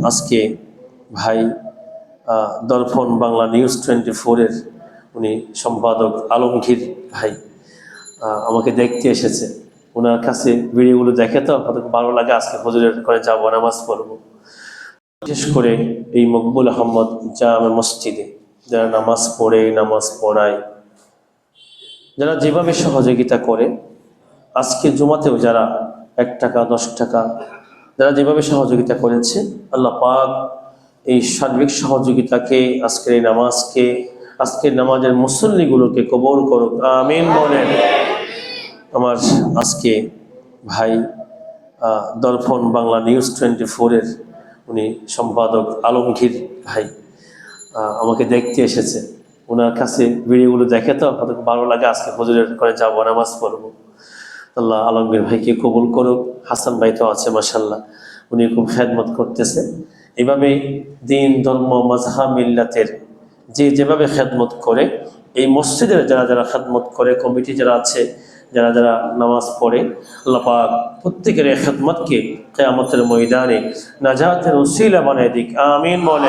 আজকে ভাই দর্পণ বাংলা নিউজ 24-এর উনি সম্পাদক আলমগীর ভাই আমাকে দেখতে এসেছে। ওনার কাছে ভিডিওগুলো দেখে তো কত ভালো লাগে। আজকে ফজরের করে যাবো, নামাজ পড়বো। বিশেষ করে এই মকবুল আহমদ জামে মসজিদে যারা নামাজ পড়ে, নামাজ পড়ায়, যারা যেভাবে সহযোগিতা করে, আজকে জুমাতেও যারা 1 টাকা 10 টাকা যারা যেভাবে সহযোগিতা করেছে, আল্লাহ পাক এই সার্বিক সহযোগিতাকে, আজকের এই নামাজকে, আজকের নামাজের মুসল্লিগুলোকে কবুল করুক, আমিন বলেন। আমার আজকে ভাই দর্পণ বাংলা নিউজ 24-এর উনি সম্পাদক আলমগীর ভাই আমাকে দেখতে এসেছে। ওনার কাছে ভিডিওগুলো দেখে তো কত ভালো লাগে। আজকে ফজরের করে যাবো, নামাজ পড়বো। আল্লাহ আলমগীর ভাইকে কবুল করুক। হাসান ভাই তো আছে মাশাআল্লাহ, উনি খুব খেদমত করতেছে। এইভাবে দিন, ধর্ম, মাযহাব, মিল্লাতের যেভাবে খেদমত করে, এই মসজিদের যারা যারা খেদমত করে, কমিটি যারা আছে, যারা যারা নামাজ পড়ে, আল্লাহ পাক প্রত্যেকের এই খেদমতকে কিয়ামতের ময়দানে নাজাতের ওসিলা বানায় দিক, আমিন বলে।